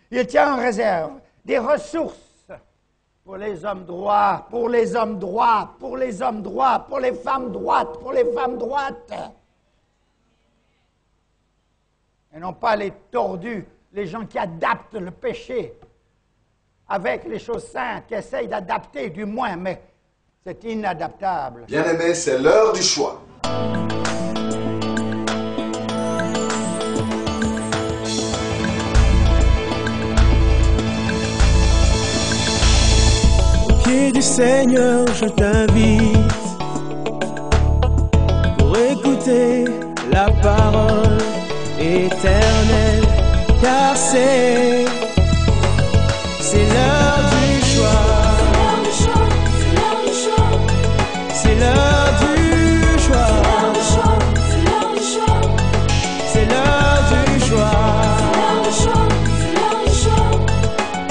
Il tient en réserve des ressources pour les hommes droits, pour les hommes droits, pour les hommes droits, pour les femmes droites, pour les femmes droites. Et non pas les tordus, les gens qui adaptent le péché avec les choses saintes, qui essayent d'adapter du moins, mais c'est inadaptable. Bien-aimés, c'est l'heure du choix. Au pied du Seigneur, je t'invite pour écouter la parole éternelle, car c'est l'heure du choix. C'est l'heure du choix. C'est l'heure du choix.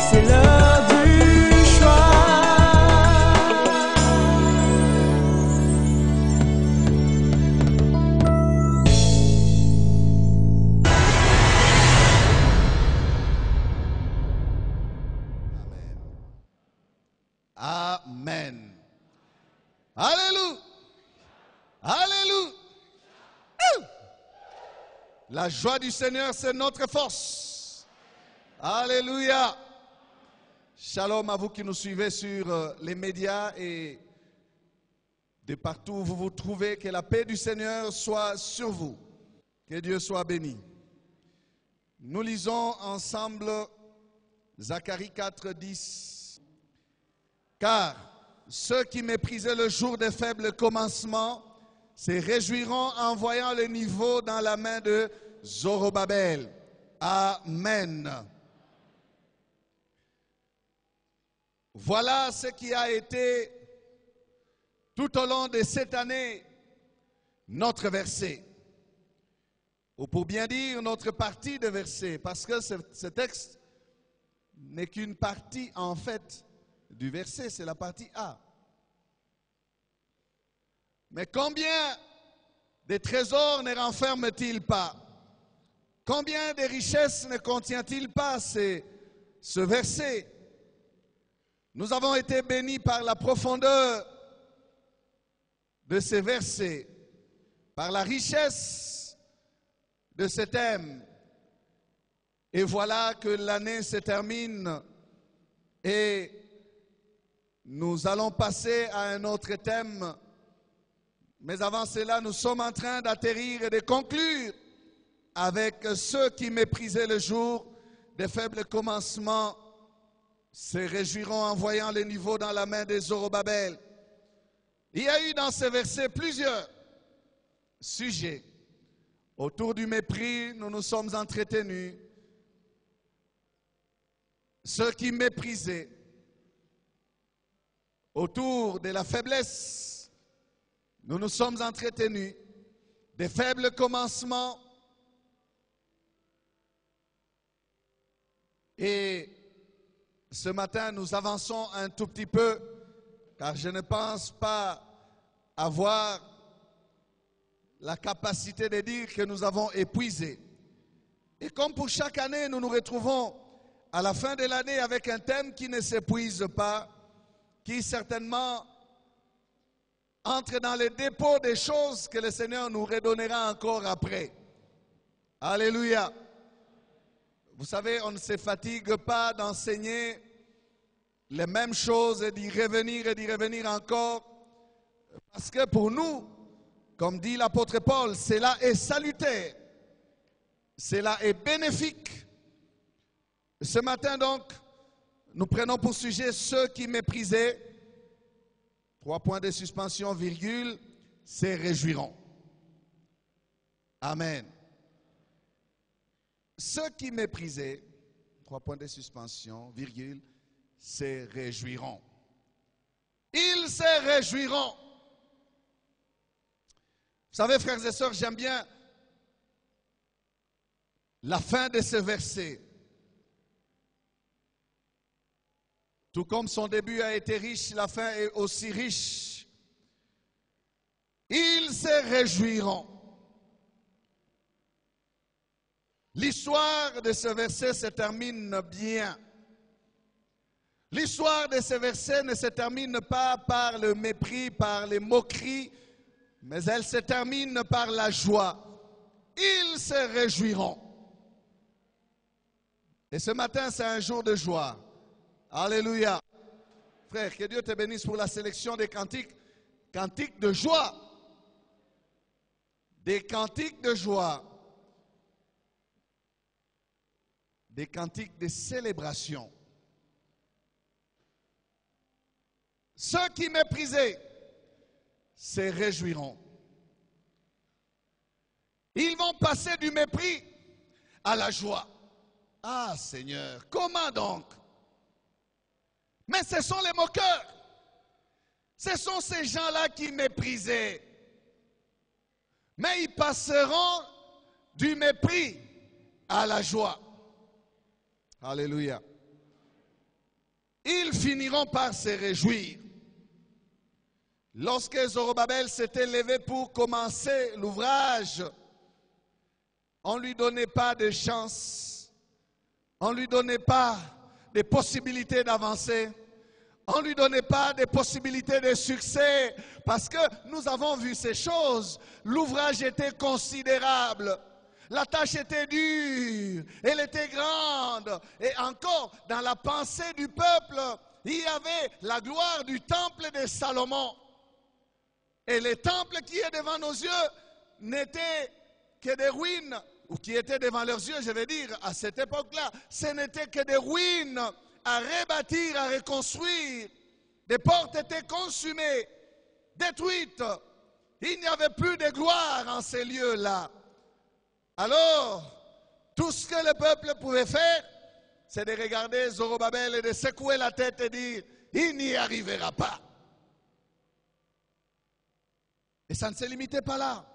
C'est l'heure du choix. Amen. Alléluia. Alléluia. La joie du Seigneur, c'est notre force. Alléluia. Shalom à vous qui nous suivez sur les médias et de partout où vous vous trouvez. Que la paix du Seigneur soit sur vous. Que Dieu soit béni. Nous lisons ensemble Zacharie 4, 10. Car ceux qui méprisaient le jour des faibles commencements se réjouiront en voyant le niveau dans la main de Zorobabel. Amen. Voilà ce qui a été tout au long de cette année notre verset. Ou pour bien dire notre partie de verset, parce que ce texte n'est qu'une partie en fait du verset, c'est la partie A. Mais combien de trésors ne renferme-t-il pas? Combien de richesses ne contient-il pas ce verset? Nous avons été bénis par la profondeur de ces versets, par la richesse de ce thème. Et voilà que l'année se termine et nous allons passer à un autre thème. Mais avant cela, nous sommes en train d'atterrir et de conclure avec ceux qui méprisaient le jour des faibles commencements se réjouiront en voyant le niveau dans la main de Zorobabel. Il y a eu dans ces versets plusieurs sujets. Autour du mépris, nous nous sommes entretenus. Ceux qui méprisaient. Autour de la faiblesse, nous nous sommes entretenus. Des faibles commencements. Et ce matin, nous avançons un tout petit peu, car je ne pense pas avoir la capacité de dire que nous avons épuisé. Et comme pour chaque année, nous nous retrouvons à la fin de l'année avec un thème qui ne s'épuise pas, qui certainement entre dans le dépôt des choses que le Seigneur nous redonnera encore après. Alléluia. Vous savez, on ne se fatigue pas d'enseigner les mêmes choses et d'y revenir encore. Parce que pour nous, comme dit l'apôtre Paul, cela est salutaire. Cela est bénéfique. Ce matin donc, nous prenons pour sujet ceux qui méprisaient, 3 points de suspension, virgule, se réjouiront. Amen. Ceux qui méprisaient, 3 points de suspension, virgule, se réjouiront. Ils se réjouiront. Vous savez, frères et sœurs, j'aime bien la fin de ce verset. Tout comme son début a été riche, la fin est aussi riche. Ils se réjouiront. L'histoire de ce verset se termine bien. L'histoire de ce verset ne se termine pas par le mépris, par les moqueries, mais elle se termine par la joie. Ils se réjouiront. Et ce matin, c'est un jour de joie. Alléluia. Frère, que Dieu te bénisse pour la sélection des cantiques. Cantiques de joie. Des cantiques de joie. Des cantiques de célébration. Ceux qui méprisaient se réjouiront. Ils vont passer du mépris à la joie. Ah Seigneur, comment donc? Mais ce sont les moqueurs. Ce sont ces gens-là qui méprisaient. Mais ils passeront du mépris à la joie. Alléluia. Ils finiront par se réjouir. Lorsque Zorobabel s'était levé pour commencer l'ouvrage, on ne lui donnait pas de chance. On ne lui donnait pas de possibilités d'avancer. On ne lui donnait pas de possibilités de succès. Parce que nous avons vu ces choses. L'ouvrage était considérable. La tâche était dure. Elle était grande. Et encore, dans la pensée du peuple, il y avait la gloire du temple de Salomon. Et le temple qui est devant nos yeux n'était que des ruines, ou qui étaient devant leurs yeux, je vais dire, à cette époque-là, ce n'était que des ruines à rebâtir, à reconstruire. Des portes étaient consumées, détruites. Il n'y avait plus de gloire en ces lieux-là. Alors, tout ce que le peuple pouvait faire, c'est de regarder Zorobabel et de secouer la tête et dire, il n'y arrivera pas. Et ça ne se limitait pas là.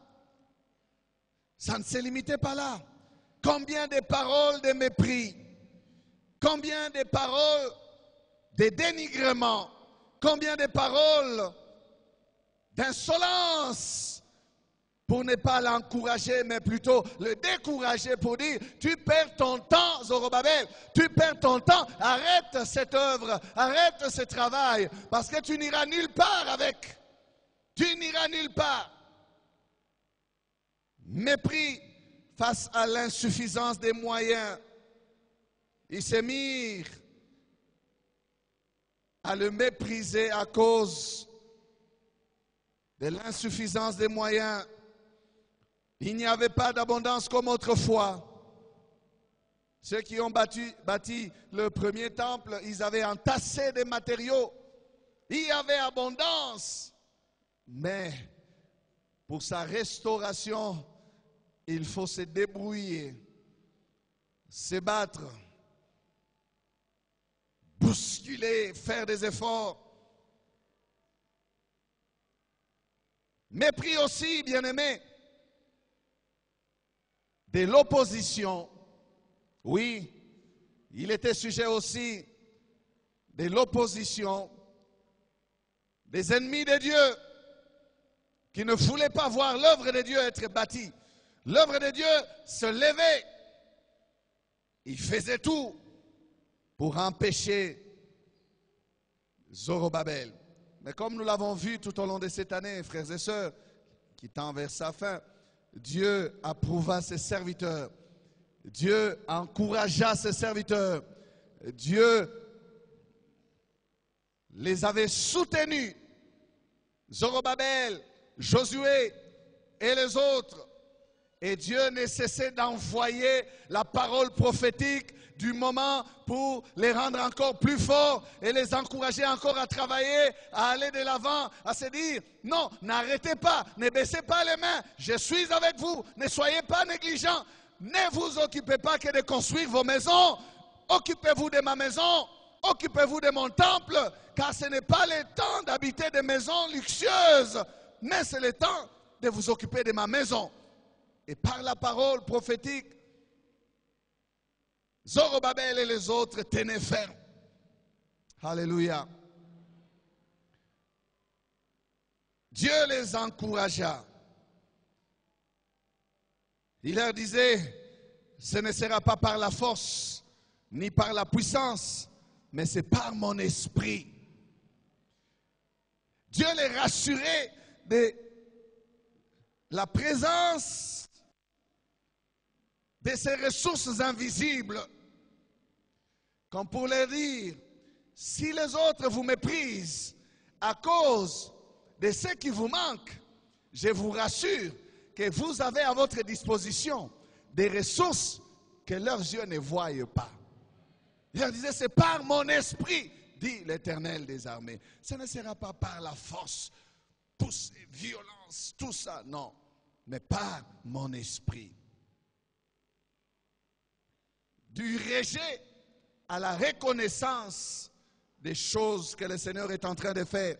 Ça ne se limitait pas là. Combien de paroles de mépris, combien de paroles de dénigrement, combien de paroles d'insolence pour ne pas l'encourager, mais plutôt le décourager pour dire, tu perds ton temps, Zorobabel, tu perds ton temps, arrête cette œuvre, arrête ce travail, parce que tu n'iras nulle part avec. Tu n'iras nulle part. Mépris face à l'insuffisance des moyens. Ils se mirent à le mépriser à cause de l'insuffisance des moyens. Il n'y avait pas d'abondance comme autrefois. Ceux qui ont bâti le premier temple, ils avaient entassé des matériaux. Il y avait abondance. Mais pour sa restauration, il faut se débrouiller, se battre, bousculer, faire des efforts. Mépris aussi, bien-aimés, de l'opposition. Oui, il était sujet aussi de l'opposition des ennemis de Dieu qui ne voulaient pas voir l'œuvre de Dieu être bâtie. L'œuvre de Dieu se levait. Il faisait tout pour empêcher Zorobabel. Mais comme nous l'avons vu tout au long de cette année, frères et sœurs, qui tend vers sa fin, Dieu approuva ses serviteurs. Dieu encouragea ses serviteurs. Dieu les avait soutenus. Zorobabel, Josué et les autres. Et Dieu ne cessait d'envoyer la parole prophétique du moment pour les rendre encore plus forts et les encourager encore à travailler, à aller de l'avant, à se dire, non, n'arrêtez pas, ne baissez pas les mains, je suis avec vous, ne soyez pas négligents, ne vous occupez pas que de construire vos maisons, occupez-vous de ma maison, occupez-vous de mon temple, car ce n'est pas le temps d'habiter des maisons luxueuses, mais c'est le temps de vous occuper de ma maison. Et par la parole prophétique, Zorobabel et les autres tenaient ferme. Alléluia. Dieu les encouragea. Il leur disait, ce ne sera pas par la force, ni par la puissance, mais c'est par mon esprit. Dieu les rassurait de la présence de ces ressources invisibles, comme pour leur dire, si les autres vous méprisent à cause de ce qui vous manque, je vous rassure que vous avez à votre disposition des ressources que leurs yeux ne voient pas. Il leur disait, c'est par mon esprit, dit l'Éternel des armées. Ce ne sera pas par la force, toutes ces violences, tout ça, non, mais par mon esprit. Du rejet à la reconnaissance des choses que le Seigneur est en train de faire.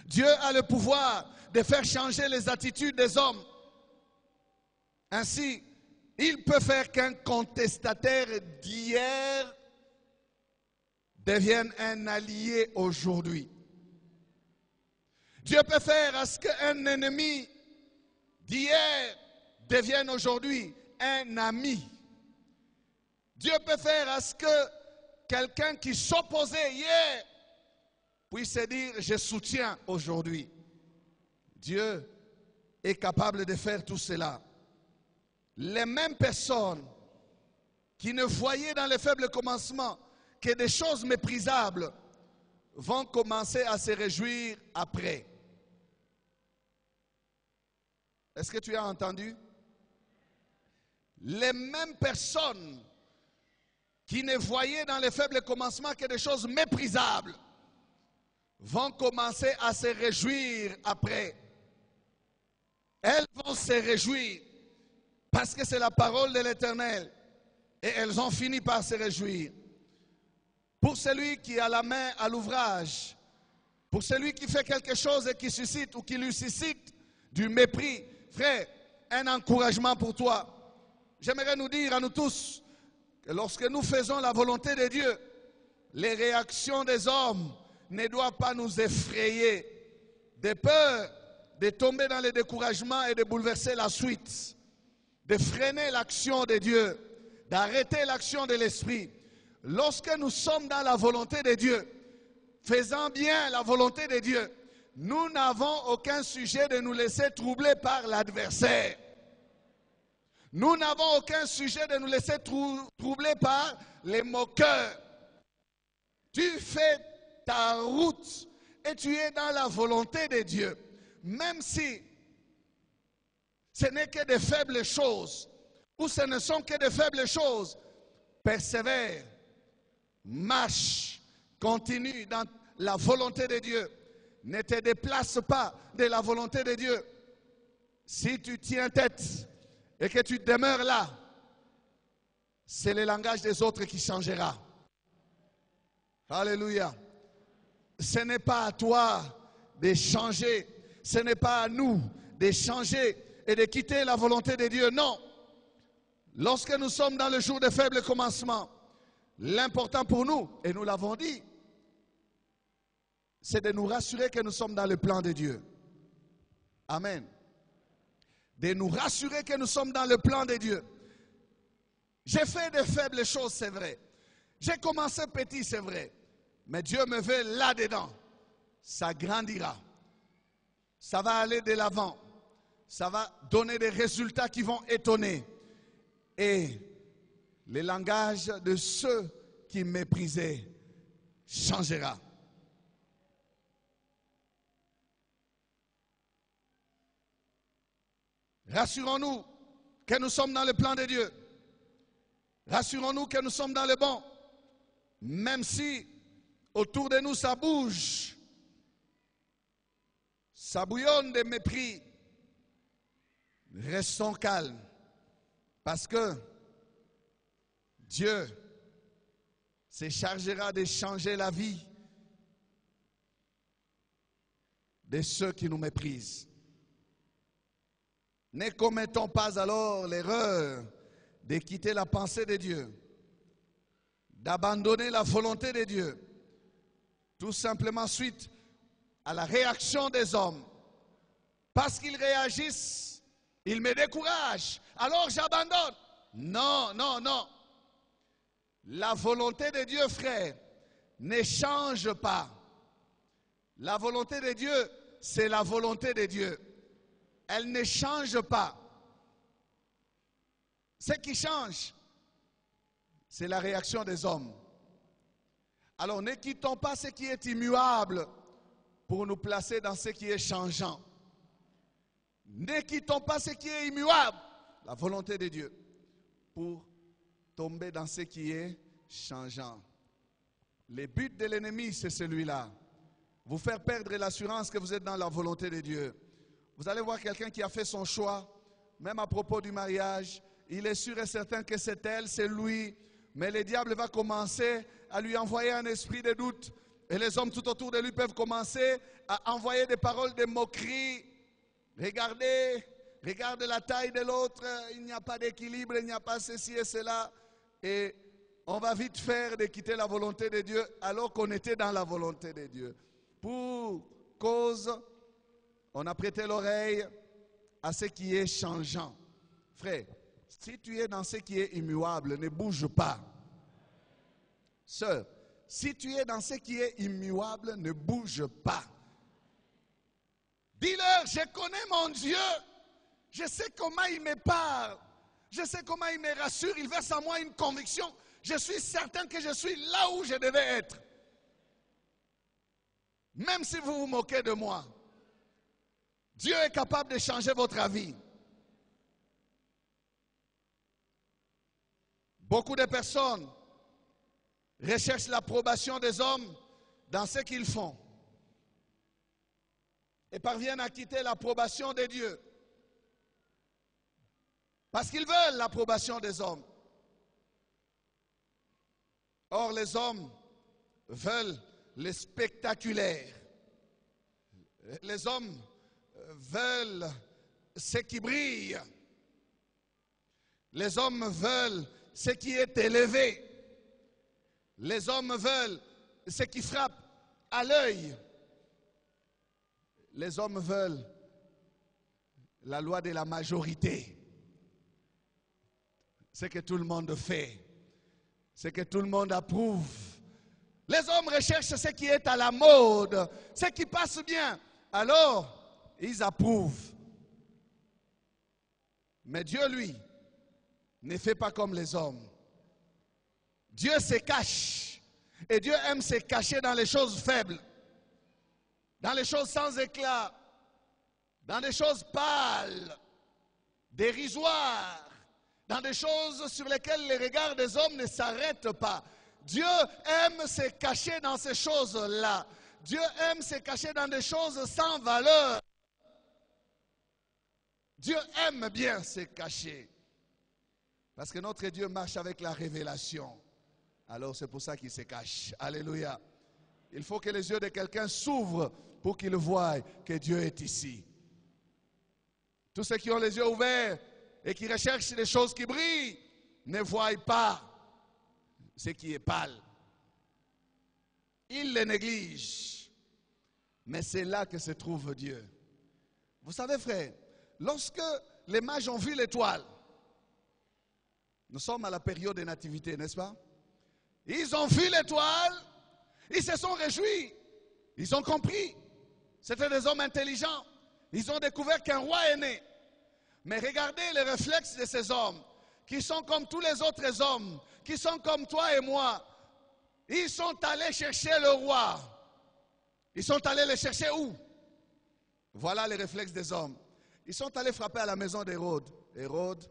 Dieu a le pouvoir de faire changer les attitudes des hommes. Ainsi, il peut faire qu'un contestataire d'hier devienne un allié aujourd'hui. Dieu peut faire à ce qu'un ennemi d'hier devienne aujourd'hui un ami. Dieu peut faire à ce que quelqu'un qui s'opposait hier puisse se dire, je soutiens aujourd'hui. Dieu est capable de faire tout cela. Les mêmes personnes qui ne voyaient dans les faibles commencements que des choses méprisables vont commencer à se réjouir après. Est-ce que tu as entendu? Les mêmes personnes qui ne voyaient dans les faibles commencements que des choses méprisables vont commencer à se réjouir après. Elles vont se réjouir parce que c'est la parole de l'Éternel et elles ont fini par se réjouir. Pour celui qui a la main à l'ouvrage, pour celui qui fait quelque chose et qui suscite ou qui lui suscite du mépris, frère, un encouragement pour toi. J'aimerais nous dire à nous tous que lorsque nous faisons la volonté de Dieu, les réactions des hommes ne doivent pas nous effrayer, de peur de tomber dans le découragement et de bouleverser la suite, de freiner l'action de Dieu, d'arrêter l'action de l'Esprit. Lorsque nous sommes dans la volonté de Dieu, faisant bien la volonté de Dieu, nous n'avons aucun sujet de nous laisser troubler par l'adversaire. Nous n'avons aucun sujet de nous laisser troubler par les moqueurs. Tu fais ta route et tu es dans la volonté de Dieu. Même si ce n'est que de faibles choses, ou ce ne sont que de faibles choses, persévère, marche, continue dans la volonté de Dieu. Ne te déplace pas de la volonté de Dieu. Si tu tiens tête et que tu demeures là, c'est le langage des autres qui changera. Alléluia. Ce n'est pas à toi de changer, ce n'est pas à nous de changer et de quitter la volonté de Dieu. Non. Lorsque nous sommes dans le jour de faible commencement, l'important pour nous, et nous l'avons dit, c'est de nous rassurer que nous sommes dans le plan de Dieu. Amen. De nous rassurer que nous sommes dans le plan de Dieu. J'ai fait de faibles choses, c'est vrai. J'ai commencé petit, c'est vrai. Mais Dieu me veut là-dedans. Ça grandira. Ça va aller de l'avant. Ça va donner des résultats qui vont étonner. Et le langage de ceux qui méprisaient changera. Rassurons-nous que nous sommes dans le plan de Dieu. Rassurons-nous que nous sommes dans le bon. Même si autour de nous ça bouge, ça bouillonne de mépris, restons calmes. Parce que Dieu se chargera de changer la vie de ceux qui nous méprisent. Ne commettons pas alors l'erreur de quitter la pensée de Dieu, d'abandonner la volonté de Dieu, tout simplement suite à la réaction des hommes. Parce qu'ils réagissent, ils me découragent, alors j'abandonne. Non, non, non. La volonté de Dieu, frère, ne change pas. La volonté de Dieu, c'est la volonté de Dieu. Elle ne change pas. Ce qui change, c'est la réaction des hommes. Alors ne quittons pas ce qui est immuable pour nous placer dans ce qui est changeant. Ne quittons pas ce qui est immuable, la volonté de Dieu, pour tomber dans ce qui est changeant. Le but de l'ennemi, c'est celui-là. Vous faire perdre l'assurance que vous êtes dans la volonté de Dieu. Vous allez voir quelqu'un qui a fait son choix, même à propos du mariage. Il est sûr et certain que c'est elle, c'est lui. Mais le diable va commencer à lui envoyer un esprit de doute. Et les hommes tout autour de lui peuvent commencer à envoyer des paroles de moquerie. Regardez, regarde la taille de l'autre, il n'y a pas d'équilibre, il n'y a pas ceci et cela. Et on va vite faire de quitter la volonté de Dieu alors qu'on était dans la volonté de Dieu. Pour cause, on a prêté l'oreille à ce qui est changeant. Frère, si tu es dans ce qui est immuable, ne bouge pas. Sœur, si tu es dans ce qui est immuable, ne bouge pas. Dis-leur, je connais mon Dieu. Je sais comment il me parle. Je sais comment il me rassure. Il verse en moi une conviction. Je suis certain que je suis là où je devais être. Même si vous vous moquez de moi, Dieu est capable de changer votre avis. Beaucoup de personnes recherchent l'approbation des hommes dans ce qu'ils font et parviennent à quitter l'approbation de Dieu parce qu'ils veulent l'approbation des hommes. Or, les hommes veulent le spectaculaire. Les hommes veulent ce qui brille. Les hommes veulent ce qui est élevé. Les hommes veulent ce qui frappe à l'œil. Les hommes veulent la loi de la majorité. Ce que tout le monde fait. Ce que tout le monde approuve. Les hommes recherchent ce qui est à la mode, ce qui passe bien. Alors, ils approuvent. Mais Dieu, lui, ne fait pas comme les hommes. Dieu se cache. Et Dieu aime se cacher dans les choses faibles, dans les choses sans éclat, dans les choses pâles, dérisoires, dans des choses sur lesquelles les regards des hommes ne s'arrêtent pas. Dieu aime se cacher dans ces choses-là. Dieu aime se cacher dans des choses sans valeur. Dieu aime bien se cacher. Parce que notre Dieu marche avec la révélation. Alors c'est pour ça qu'il se cache. Alléluia. Il faut que les yeux de quelqu'un s'ouvrent pour qu'il voie que Dieu est ici. Tous ceux qui ont les yeux ouverts et qui recherchent des choses qui brillent ne voient pas ce qui est pâle. Ils les négligent. Mais c'est là que se trouve Dieu. Vous savez, frère, lorsque les mages ont vu l'étoile, nous sommes à la période de nativité, n'est-ce pas? Ils ont vu l'étoile, ils se sont réjouis, ils ont compris. C'était des hommes intelligents. Ils ont découvert qu'un roi est né. Mais regardez les réflexes de ces hommes, qui sont comme tous les autres hommes, qui sont comme toi et moi. Ils sont allés chercher le roi. Ils sont allés le chercher où? Voilà les réflexes des hommes. Ils sont allés frapper à la maison d'Hérode. Hérode,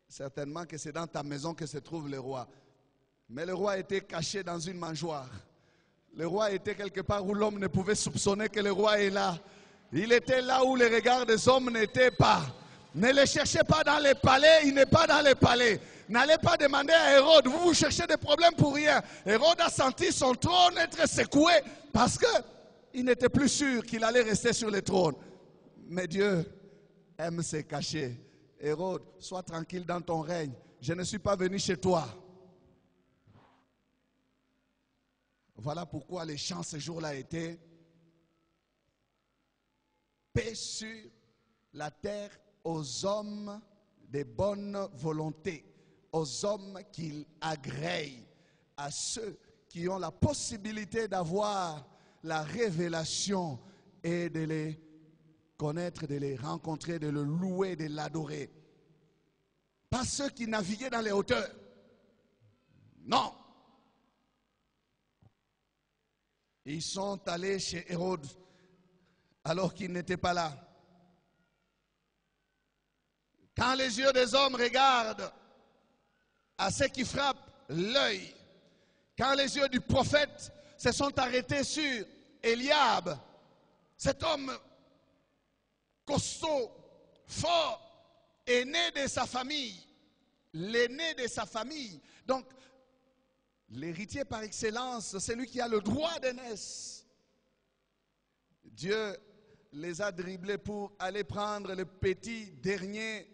certainement que c'est dans ta maison que se trouve le roi. Mais le roi était caché dans une mangeoire. Le roi était quelque part où l'homme ne pouvait soupçonner que le roi est là. Il était là où les regards des hommes n'étaient pas. Ne le cherchez pas dans les palais, il n'est pas dans les palais. N'allez pas demander à Hérode, vous cherchez des problèmes pour rien. Hérode a senti son trône être secoué parce qu'il n'était plus sûr qu'il allait rester sur le trône. Mais Dieu aime se cacher. Hérode, sois tranquille dans ton règne. Je ne suis pas venu chez toi. Voilà pourquoi les chants ce jour-là étaient: paix sur la terre aux hommes de bonne volonté. aux hommes qu'il agrée, à ceux qui ont la possibilité d'avoir la révélation et de les connaître, de les rencontrer, de le louer, de l'adorer. Pas ceux qui naviguaient dans les hauteurs. Non. Ils sont allés chez Hérode alors qu'il n'était pas là. Quand les yeux des hommes regardent à ce qui frappe l'œil, quand les yeux du prophète se sont arrêtés sur Eliab, cet homme costaud, fort, aîné de sa famille, l'aîné de sa famille. Donc, l'héritier par excellence, c'est lui qui a le droit d'aînesse. Dieu les a dribblés pour aller prendre le petit dernier,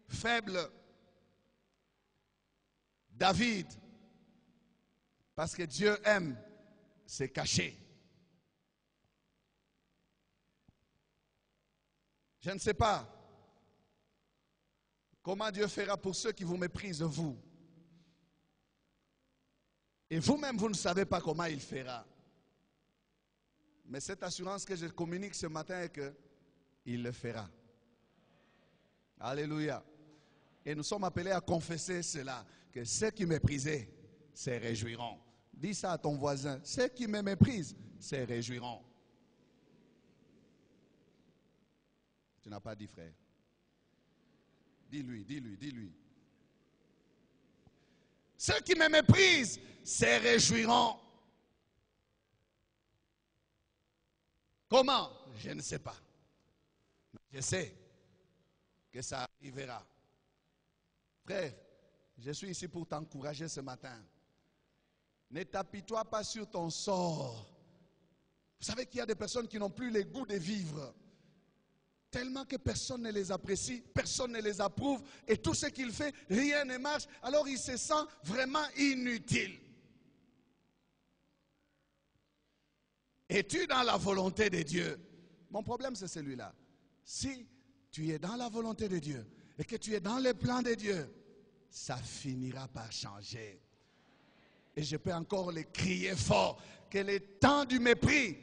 faible, David. Parce que Dieu aime se cacher. Je ne sais pas comment Dieu fera pour ceux qui vous méprisent, vous. Et vous-même, vous ne savez pas comment il fera. Mais cette assurance que je communique ce matin est qu'il le fera. Alléluia. Et nous sommes appelés à confesser cela, que ceux qui méprisaient se réjouiront. Dis ça à ton voisin, ceux qui me méprisent se réjouiront. Tu n'as pas dit, frère. Dis-lui, dis-lui, dis-lui. Ceux qui me méprisent se réjouiront. Comment? Je ne sais pas. Je sais que ça arrivera. Frère, je suis ici pour t'encourager ce matin. Ne t'apitoie pas sur ton sort. Vous savez qu'il y a des personnes qui n'ont plus le goût de vivre. Tellement que personne ne les apprécie, personne ne les approuve, et tout ce qu'il fait, rien ne marche, alors il se sent vraiment inutile. Es-tu dans la volonté de Dieu? Mon problème, c'est celui-là. Si tu es dans la volonté de Dieu et que tu es dans les plans de Dieu, ça finira par changer. Et je peux encore le crier fort, que le temps du mépris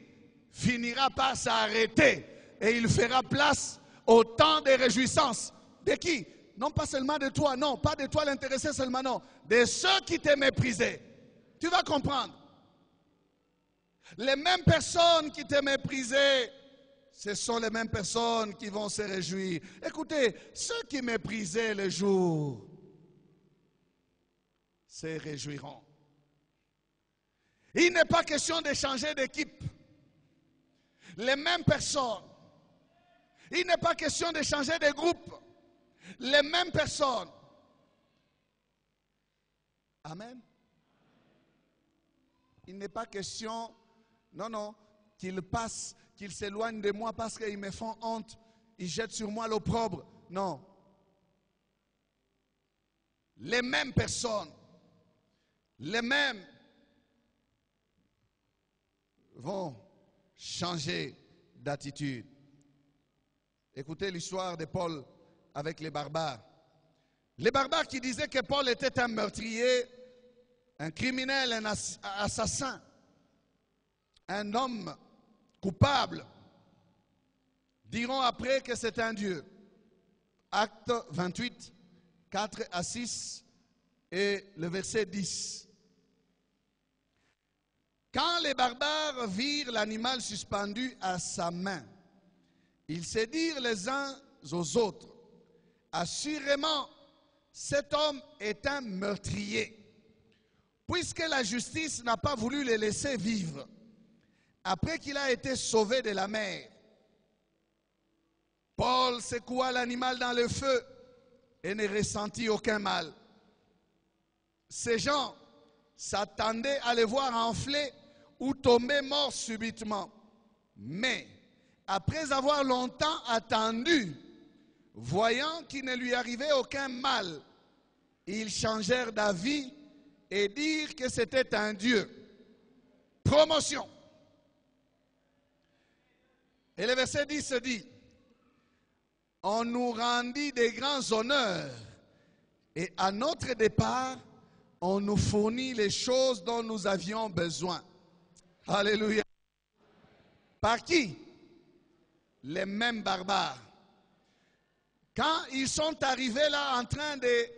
finira par s'arrêter et il fera place au temps de réjouissance. De qui? Non pas seulement de toi, non, pas de toi l'intéressé seulement, non. De ceux qui te méprisaient. Tu vas comprendre. Les mêmes personnes qui te méprisaient, ce sont les mêmes personnes qui vont se réjouir. Écoutez, ceux qui méprisaient le jour se réjouiront. Il n'est pas question de changer d'équipe. Les mêmes personnes. Il n'est pas question de changer de groupe. Les mêmes personnes. Amen. Il n'est pas question, non, qu'ils passent, qu'ils s'éloignent de moi parce qu'ils me font honte. Ils jettent sur moi l'opprobre. Non. Les mêmes personnes. Les mêmes vont changer d'attitude. Écoutez l'histoire de Paul avec les barbares. Les barbares qui disaient que Paul était un meurtrier, un criminel, un assassin, un homme coupable, diront après que c'est un Dieu. Acte 28, 4 à 6 et le verset 10. Quand les barbares virent l'animal suspendu à sa main, ils se dirent les uns aux autres, assurément, cet homme est un meurtrier, puisque la justice n'a pas voulu le laisser vivre, après qu'il a été sauvé de la mer. Paul secoua l'animal dans le feu et ne ressentit aucun mal. Ces gens s'attendaient à le voir enfler ou tomber mort subitement. Mais, après avoir longtemps attendu, voyant qu'il ne lui arrivait aucun mal, ils changèrent d'avis et dirent que c'était un Dieu. Promotion. Et le verset 10 dit, on nous rendit des grands honneurs. Et à notre départ, on nous fournit les choses dont nous avions besoin. Alléluia. Par qui? Les mêmes barbares. Quand ils sont arrivés là en train de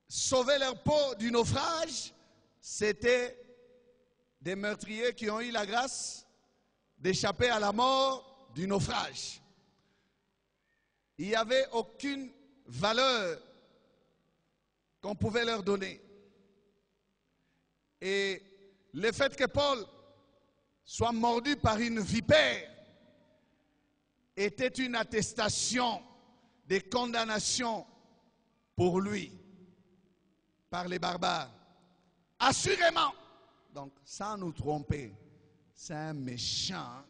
sauver leur peau du naufrage, c'était des meurtriers qui ont eu la grâce d'échapper à la mort du naufrage. Il n'y avait aucune valeur qu'on pouvait leur donner. Et le fait que Paul soit mordu par une vipère était une attestation de condamnation pour lui par les barbares. Assurément. Donc, sans nous tromper, c'est un méchant.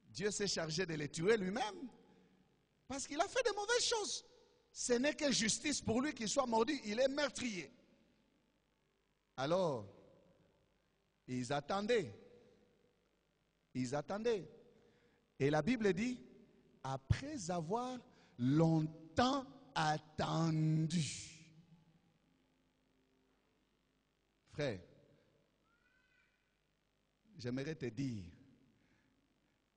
Dieu s'est chargé de les tuer lui-même parce qu'il a fait de mauvaises choses. Ce n'est que justice pour lui qu'il soit mordu. Il est meurtrier. Alors, ils attendaient. Ils attendaient. Et la Bible dit, après avoir longtemps attendu. Frère, j'aimerais te dire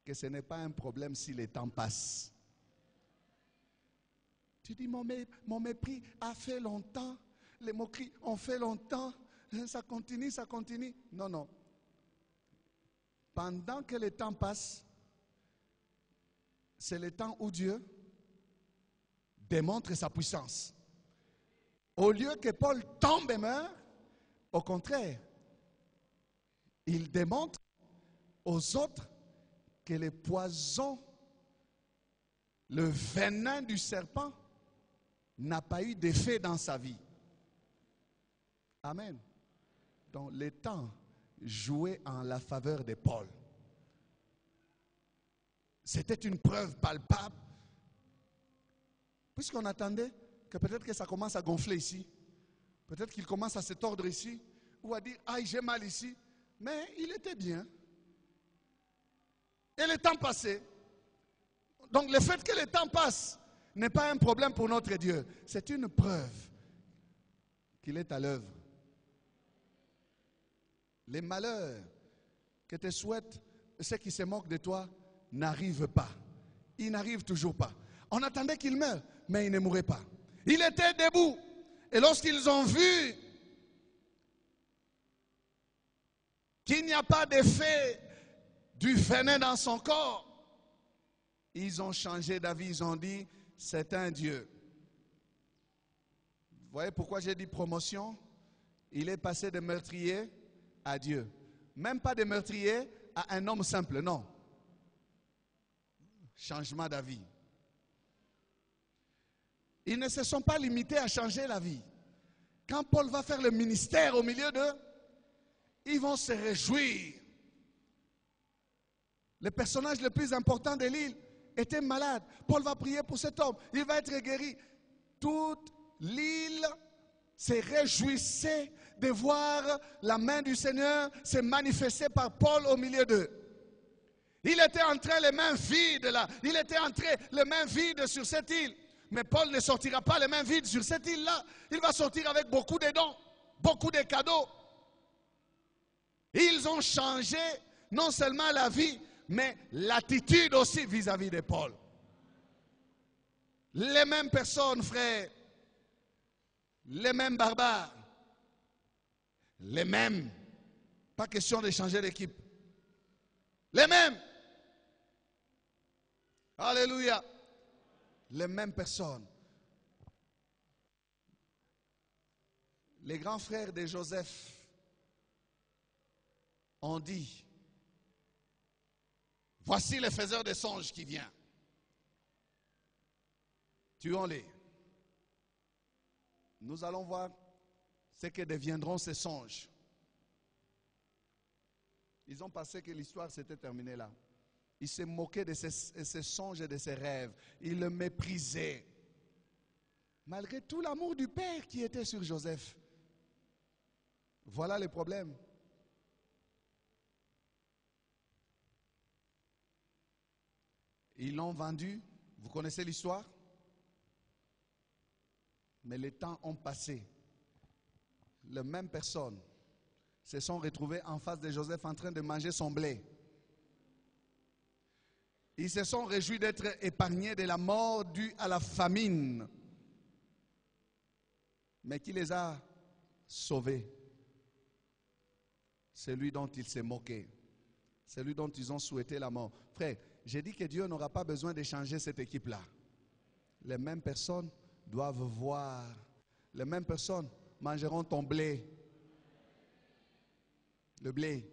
que ce n'est pas un problème si le temps passe. Tu dis, mon mépris a fait longtemps, les moqueries ont fait longtemps, ça continue, ça continue. Non, non. Pendant que le temps passe, c'est le temps où Dieu démontre sa puissance. Au lieu que Paul tombe et meure, au contraire, il démontre aux autres que le poison, le venin du serpent n'a pas eu d'effet dans sa vie. Amen. Donc le temps jouait en la faveur de Paul. C'était une preuve palpable. Puisqu'on attendait que peut-être que ça commence à gonfler ici, peut-être qu'il commence à se tordre ici, ou à dire, aïe, j'ai mal ici. Mais il était bien. Et le temps passait. Donc le fait que le temps passe n'est pas un problème pour notre Dieu. C'est une preuve qu'il est à l'œuvre. Les malheurs que te souhaitent ceux qui se moquent de toi n'arrivent pas. Ils n'arrivent toujours pas. On attendait qu'il meure, mais il ne mourrait pas. Il était debout. Et lorsqu'ils ont vu qu'il n'y a pas d'effet du venin dans son corps, ils ont changé d'avis. Ils ont dit, c'est un Dieu. Vous voyez pourquoi j'ai dit promotion? Il est passé de meurtrier à Dieu. Même pas de meurtrier à un homme simple, non. Changement d'avis. Ils ne se sont pas limités à changer la vie. Quand Paul va faire le ministère au milieu d'eux, ils vont se réjouir. Le personnage le plus important de l'île était malade. Paul va prier pour cet homme. Il va être guéri. Toute l'île se réjouissait de voir la main du Seigneur se manifester par Paul au milieu d'eux. Il était entré les mains vides là. Il était entré les mains vides sur cette île. Mais Paul ne sortira pas les mains vides sur cette île-là. Il va sortir avec beaucoup de dons, beaucoup de cadeaux. Ils ont changé non seulement la vie, mais l'attitude aussi vis-à-vis de Paul. Les mêmes personnes, frères, les mêmes barbares, les mêmes. Pas question de changer d'équipe. Les mêmes. Alléluia. Les mêmes personnes. Les grands frères de Joseph ont dit, voici le faiseur de songes qui vient. Tuons-les. Nous allons voir ce que deviendront ces songes. Ils ont pensé que l'histoire s'était terminée là. Ils se moquaient de ces songes et de ces rêves. Ils le méprisaient. Malgré tout l'amour du Père qui était sur Joseph. Voilà le problème. Ils l'ont vendu Vous connaissez l'histoire? Mais les temps ont passé. Les mêmes personnes se sont retrouvées en face de Joseph en train de manger son blé. Ils se sont réjouis d'être épargnés de la mort due à la famine. Mais qui les a sauvés? Celui dont ils s'est moqué. Celui dont ils ont souhaité la mort. Frère, j'ai dit que Dieu n'aura pas besoin de changer cette équipe-là. Les mêmes personnes doivent voir. Les mêmes personnes mangeront ton blé. Le blé.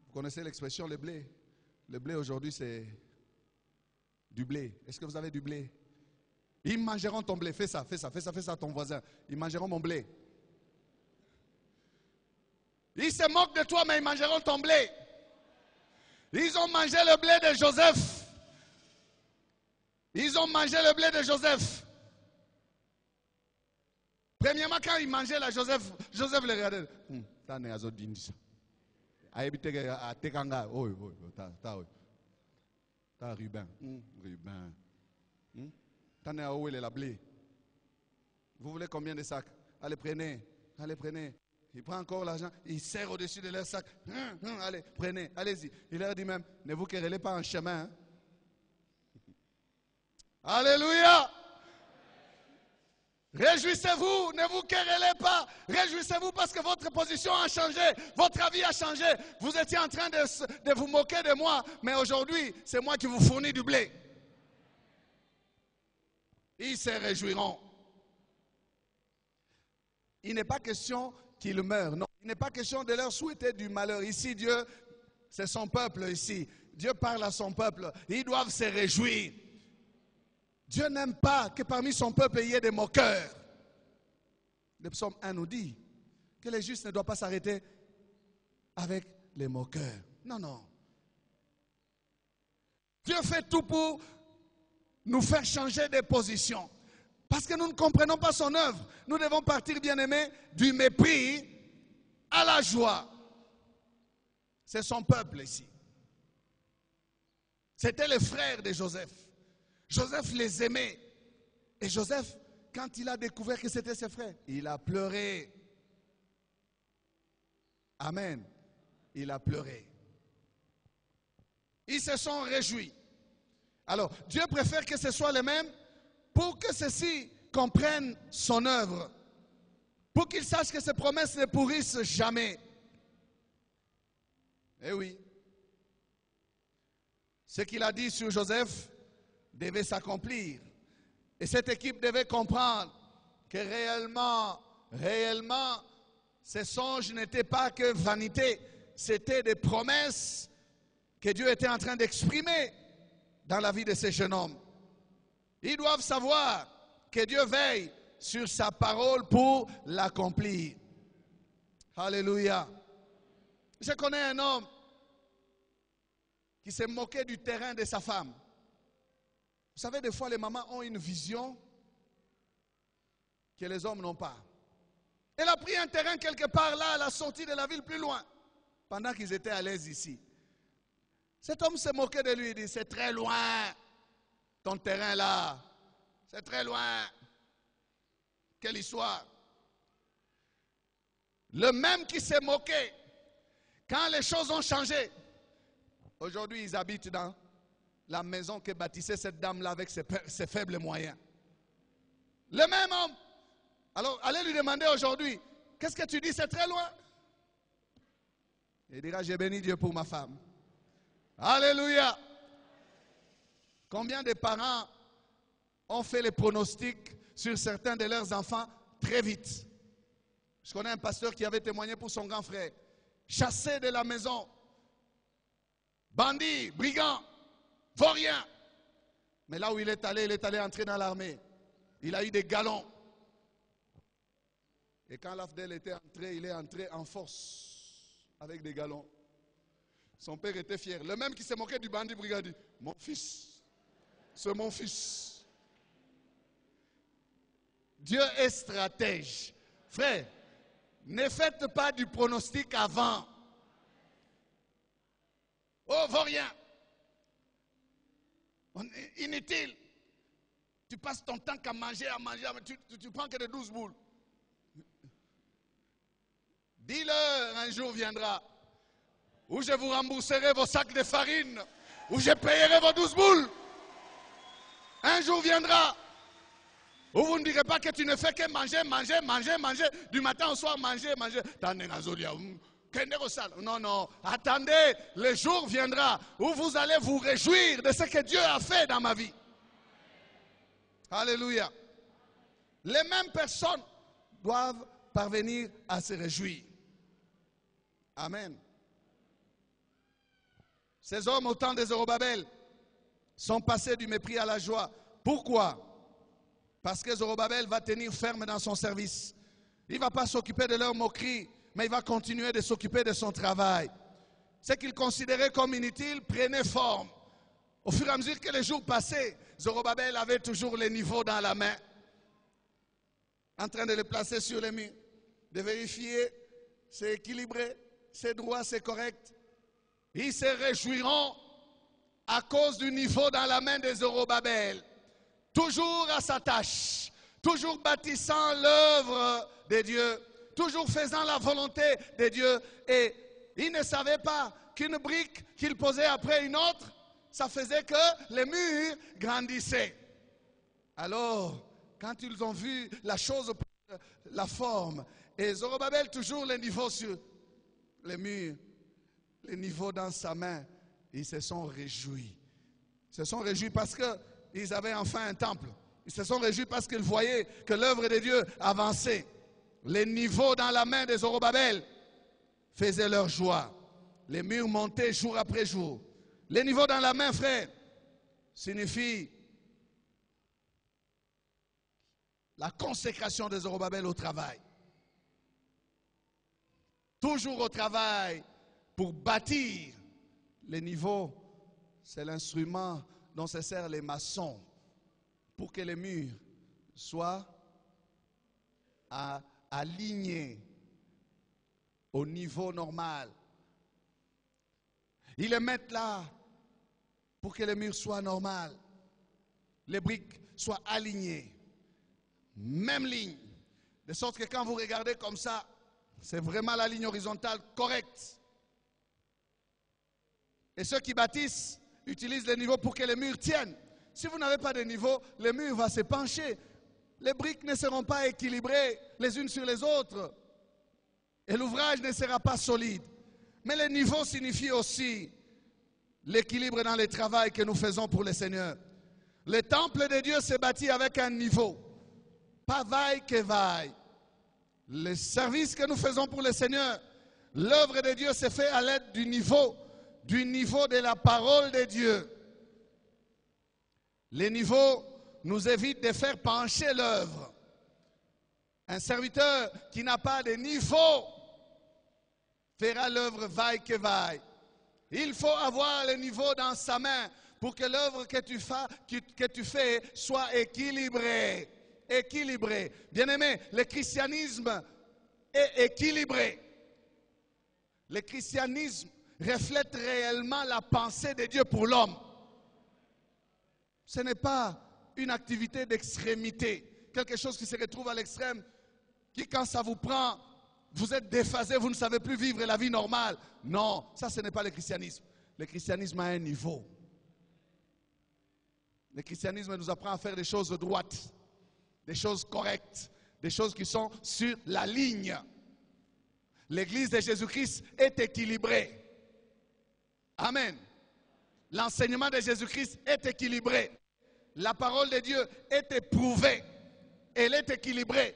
Vous connaissez l'expression le blé? Le blé aujourd'hui c'est du blé. Est-ce que vous avez du blé? Ils mangeront ton blé. Fais ça à ton voisin. Ils mangeront mon blé. Ils se moquent de toi, mais ils mangeront ton blé. Ils ont mangé le blé de Joseph. Ils ont mangé le blé de Joseph. Premièrement, quand ils mangeaient la Joseph les regardait. T'as né à Zodindisa. À Tekanga. Oh, t'as Ruben. Ruben. T'as né à où est la blé? Vous voulez combien de sacs? Allez, prenez. Allez, prenez. Il prend encore l'argent, il serre au-dessus de leur sac. Allez, prenez, allez-y. Il leur dit même, ne vous querellez pas en chemin. Hein? Alléluia! Réjouissez-vous, ne vous querellez pas. Réjouissez-vous parce que votre position a changé, votre avis a changé. Vous étiez en train de vous moquer de moi, mais aujourd'hui, c'est moi qui vous fournis du blé. Ils se réjouiront. Il n'est pas question qu'ils meurent. Non, il n'est pas question de leur souhaiter du malheur. Ici, Dieu, c'est son peuple ici. Dieu parle à son peuple. Ils doivent se réjouir. Dieu n'aime pas que parmi son peuple il y ait des moqueurs. Le psaume 1 nous dit que les justes ne doivent pas s'arrêter avec les moqueurs. Non, non. Dieu fait tout pour nous faire changer de position. Parce que nous ne comprenons pas son œuvre. Nous devons partir, bien-aimés, du mépris à la joie. C'est son peuple ici. C'était les frères de Joseph. Joseph les aimait. Et Joseph, quand il a découvert que c'était ses frères, il a pleuré. Amen. Il a pleuré. Ils se sont réjouis. Alors, Dieu préfère que ce soit les mêmes pour que ceux-ci comprennent son œuvre, pour qu'ils sachent que ses promesses ne pourrissent jamais. Eh oui. Ce qu'il a dit sur Joseph devait s'accomplir. Et cette équipe devait comprendre que réellement, ces songes n'étaient pas que vanité, c'était des promesses que Dieu était en train d'exprimer dans la vie de ces jeunes hommes. Ils doivent savoir que Dieu veille sur sa parole pour l'accomplir. Alléluia. Je connais un homme qui s'est moqué du terrain de sa femme. Vous savez, des fois, les mamans ont une vision que les hommes n'ont pas. Elle a pris un terrain quelque part là, à la sortie de la ville plus loin, pendant qu'ils étaient à l'aise ici. Cet homme s'est moqué de lui, il dit, c'est très loin, ton terrain là, c'est très loin. Quelle histoire. Le même qui s'est moqué, quand les choses ont changé, aujourd'hui ils habitent dans la maison que bâtissait cette dame-là avec ses faibles moyens. Le même homme. Alors, allez lui demander aujourd'hui, qu'est-ce que tu dis, c'est très loin? Il dira, j'ai béni Dieu pour ma femme. Alléluia. Combien de parents ont fait les pronostics sur certains de leurs enfants très vite? Je connais un pasteur qui avait témoigné pour son grand frère. Chassé de la maison. Bandit, brigand, vaurien. Mais là où il est allé entrer dans l'armée. Il a eu des galons. Et quand l'Afdel était entré, il est entré en force avec des galons. Son père était fier. Le même qui s'est moqué du bandit brigadier. Mon fils, c'est mon fils. Dieu est stratège. Frère, ne faites pas du pronostic avant. Oh, vaurien. Inutile. Tu passes ton temps qu'à manger, mais tu prends que de 12 boules. Dis-leur, un jour viendra où je vous rembourserai vos sacs de farine, où je payerai vos 12 boules. Un jour viendra où vous ne direz pas que tu ne fais que manger, du matin au soir, manger. Non, attendez, le jour viendra où vous allez vous réjouir de ce que Dieu a fait dans ma vie. Alléluia. Les mêmes personnes doivent parvenir à se réjouir. Amen. Ces hommes au temps des Zorobabel sont passés du mépris à la joie. Pourquoi? Parce que Zorobabel va tenir ferme dans son service. Il ne va pas s'occuper de leur moquerie, mais il va continuer de s'occuper de son travail. Ce qu'il considérait comme inutile prenait forme. Au fur et à mesure que les jours passaient, Zorobabel avait toujours les niveaux dans la main, en train de les placer sur les murs, de vérifier, c'est équilibré, c'est droit, c'est correct. Ils se réjouiront à cause du niveau dans la main de Zorobabel, toujours à sa tâche, toujours bâtissant l'œuvre de Dieu, toujours faisant la volonté de Dieu. Et ils ne savaient pas qu'une brique qu'il posait après une autre, ça faisait que les murs grandissaient. Alors, quand ils ont vu la chose, la forme, et Zorobabel toujours les niveaux sur les murs, les niveaux dans sa main, ils se sont réjouis. Ils se sont réjouis parce qu'ils avaient enfin un temple. Ils se sont réjouis parce qu'ils voyaient que l'œuvre de Dieu avançait. Les niveaux dans la main de Zorobabel faisaient leur joie. Les murs montaient jour après jour. Les niveaux dans la main, frère, signifie la consécration de Zorobabel au travail. Toujours au travail pour bâtir. Les niveaux, c'est l'instrument dont se servent les maçons pour que les murs soient alignés au niveau normal. Ils les mettent là pour que les murs soient normaux, les briques soient alignées, même ligne, de sorte que quand vous regardez comme ça, c'est vraiment la ligne horizontale correcte. Et ceux qui bâtissent utilisent les niveaux pour que les murs tiennent. Si vous n'avez pas de niveau, le mur va se pencher. Les briques ne seront pas équilibrées les unes sur les autres. Et l'ouvrage ne sera pas solide. Mais le niveau signifie aussi l'équilibre dans le travail que nous faisons pour le Seigneur. Le temple de Dieu s'est bâti avec un niveau. Pas vaille que vaille. Le service que nous faisons pour le Seigneur, l'œuvre de Dieu s'est fait à l'aide du niveau de la parole de Dieu. Les niveaux nous évitent de faire pencher l'œuvre. Un serviteur qui n'a pas de niveau fera l'œuvre vaille que vaille. Il faut avoir le niveau dans sa main pour que l'œuvre que tu fais soit équilibrée. Équilibrée. Bien-aimé, le christianisme est équilibré. Le christianisme reflète réellement la pensée de Dieu pour l'homme. Ce n'est pas une activité d'extrémité, quelque chose qui se retrouve à l'extrême, qui quand ça vous prend, vous êtes déphasé, vous ne savez plus vivre la vie normale. Non, ça ce n'est pas le christianisme. Le christianisme a un niveau. Le christianisme nous apprend à faire des choses droites, des choses correctes, des choses qui sont sur la ligne. L'église de Jésus-Christ est équilibrée. Amen. L'enseignement de Jésus-Christ est équilibré. La parole de Dieu est éprouvée. Elle est équilibrée.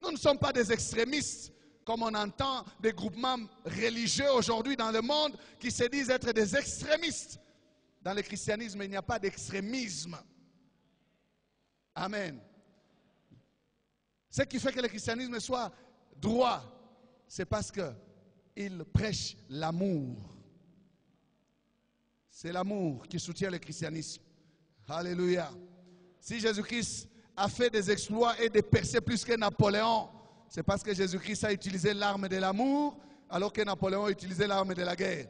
Nous ne sommes pas des extrémistes, comme on entend des groupements religieux aujourd'hui dans le monde qui se disent être des extrémistes. Dans le christianisme, il n'y a pas d'extrémisme. Amen. Ce qui fait que le christianisme soit droit, c'est parce qu'il prêche l'amour. C'est l'amour qui soutient le christianisme. Alléluia. Si Jésus-Christ a fait des exploits et des percées plus que Napoléon, c'est parce que Jésus-Christ a utilisé l'arme de l'amour, alors que Napoléon a utilisé l'arme de la guerre.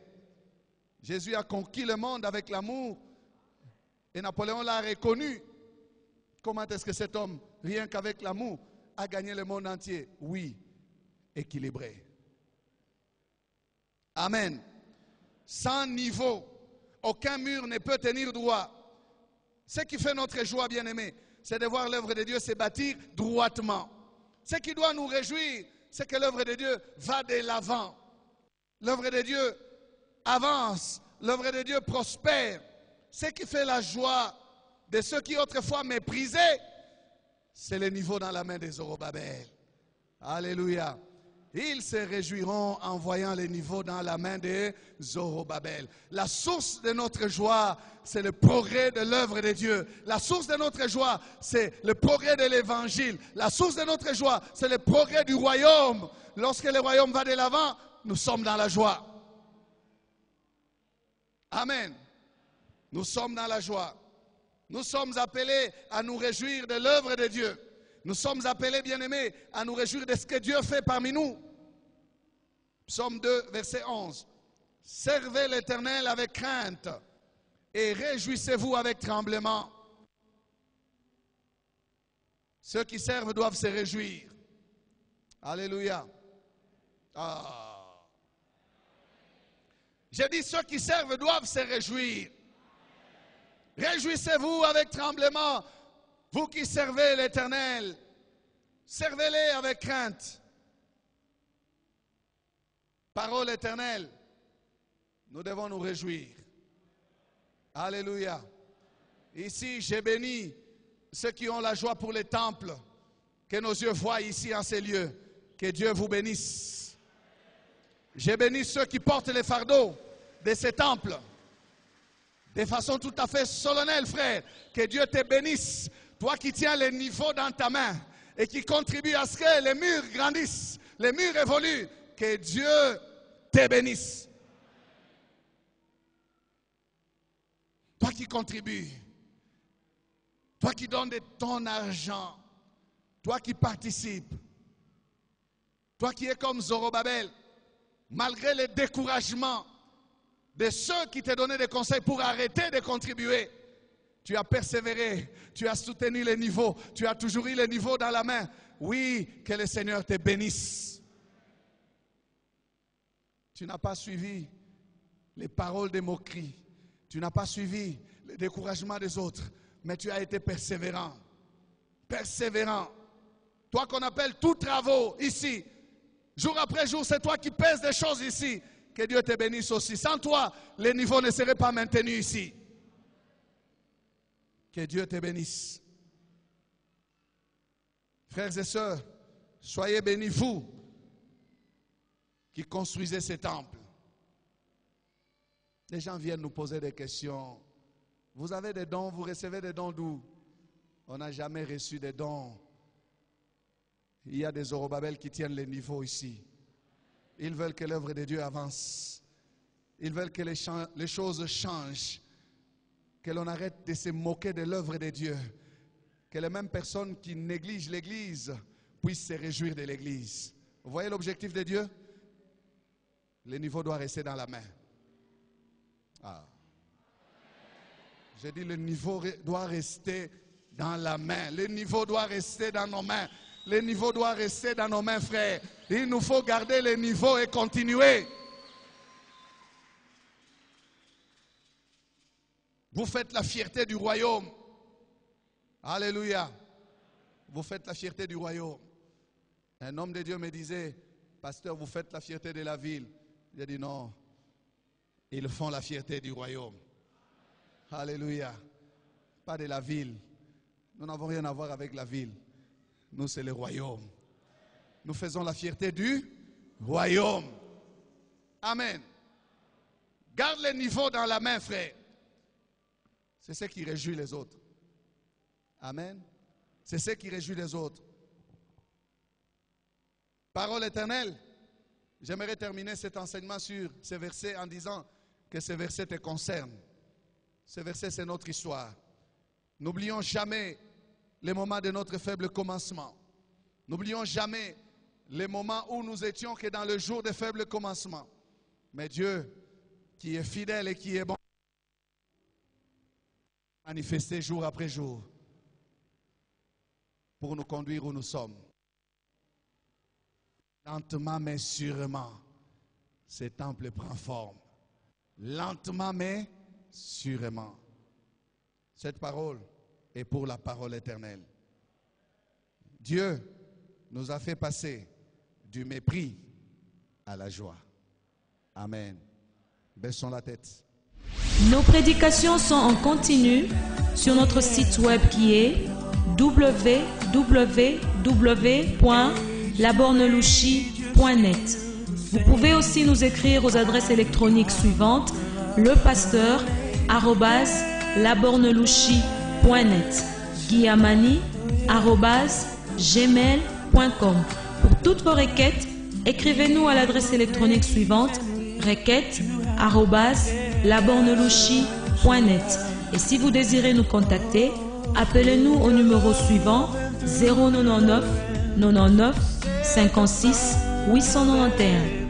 Jésus a conquis le monde avec l'amour, Et Napoléon l'a reconnu. Comment est-ce que cet homme, rien qu'avec l'amour, a gagné le monde entier? Oui, équilibré. Amen. Sans niveau, aucun mur ne peut tenir droit. Ce qui fait notre joie, bien-aimés, c'est de voir l'œuvre de Dieu se bâtir droitement. Ce qui doit nous réjouir, c'est que l'œuvre de Dieu va de l'avant. L'œuvre de Dieu avance. L'œuvre de Dieu prospère. Ce qui fait la joie de ceux qui autrefois méprisaient, c'est le niveau dans la main des Zorobabel. Alléluia. Ils se réjouiront en voyant les niveaux dans la main des Zorobabel. La source de notre joie, c'est le progrès de l'œuvre de Dieu. La source de notre joie, c'est le progrès de l'évangile. La source de notre joie, c'est le progrès du royaume. Lorsque le royaume va de l'avant, nous sommes dans la joie. Amen. Nous sommes dans la joie. Nous sommes appelés à nous réjouir de l'œuvre de Dieu. Nous sommes appelés, bien-aimés, à nous réjouir de ce que Dieu fait parmi nous. Psaume 2, verset 11. Servez l'Éternel avec crainte et réjouissez-vous avec tremblement. Ceux qui servent doivent se réjouir. Alléluia. J'ai dit, ceux qui servent doivent se réjouir. Réjouissez-vous avec tremblement, vous qui servez l'Éternel. Servez-les avec crainte. Parole éternelle, nous devons nous réjouir. Alléluia. Ici, j'ai béni ceux qui ont la joie pour les temples, que nos yeux voient ici en ces lieux. Que Dieu vous bénisse. J'ai béni ceux qui portent les fardeaux de ces temples. De façon tout à fait solennelle, frère. Que Dieu te bénisse. Toi qui tiens les niveaux dans ta main et qui contribue à ce que les murs grandissent, les murs évoluent. Que Dieu te bénisse. Toi qui contribues, toi qui donnes de ton argent, toi qui participes, toi qui es comme Zorobabel, malgré le découragement de ceux qui te donnaient des conseils pour arrêter de contribuer, tu as persévéré, tu as soutenu les niveaux, tu as toujours eu les niveaux dans la main. Oui, que le Seigneur te bénisse. Tu n'as pas suivi les paroles de moquerie. Tu n'as pas suivi le découragement des autres. Mais tu as été persévérant. Persévérant. Toi qu'on appelle tous travaux ici. Jour après jour, c'est toi qui pèses des choses ici. Que Dieu te bénisse aussi. Sans toi, les niveaux ne seraient pas maintenus ici. Que Dieu te bénisse. Frères et sœurs, soyez bénis vous qui construisez ces temples. Les gens viennent nous poser des questions. Vous avez des dons, vous recevez des dons d'où? On n'a jamais reçu des dons. Il y a des Zorobabel qui tiennent les niveaux ici. Ils veulent que l'œuvre de Dieu avance. Ils veulent que les choses changent. Que l'on arrête de se moquer de l'œuvre de Dieu. Que les mêmes personnes qui négligent l'Église puissent se réjouir de l'Église. Vous voyez l'objectif de Dieu? Le niveau doit rester dans la main. J'ai dit le niveau doit rester dans la main. Le niveau doit rester dans nos mains. Le niveau doit rester dans nos mains, frères. Il nous faut garder le niveau et continuer. Vous faites la fierté du royaume. Alléluia. Vous faites la fierté du royaume. Un homme de Dieu me disait, pasteur, vous faites la fierté de la ville. J'ai dit non, ils font la fierté du royaume. Alléluia. Pas de la ville. Nous n'avons rien à voir avec la ville. Nous, c'est le royaume. Nous faisons la fierté du royaume. Amen. Garde le niveau dans la main, frère. C'est ce qui réjouit les autres. Amen. C'est ce qui réjouit les autres. Parole éternelle. J'aimerais terminer cet enseignement sur ces versets en disant que ces versets te concernent. Ces versets, c'est notre histoire. N'oublions jamais les moments de notre faible commencement. N'oublions jamais les moments où nous étions que dans le jour de faible commencement. Mais Dieu, qui est fidèle et qui est bon, manifester jour après jour pour nous conduire où nous sommes. Lentement mais sûrement, ce temple prend forme. Lentement mais sûrement. Cette parole est pour la parole éternelle. Dieu nous a fait passer du mépris à la joie. Amen. Baissons la tête. Nos prédications sont en continu sur notre site web qui est www.labornelouchi.net. Vous pouvez aussi nous écrire aux adresses électroniques suivantes: lepasteur@labornelouchi.net, guillamani@gmail.com. Pour toutes vos requêtes, écrivez-nous à l'adresse électronique suivante: requêtes@labornelouchi.net. Et si vous désirez nous contacter, appelez-nous au numéro suivant: 099 99 56 891.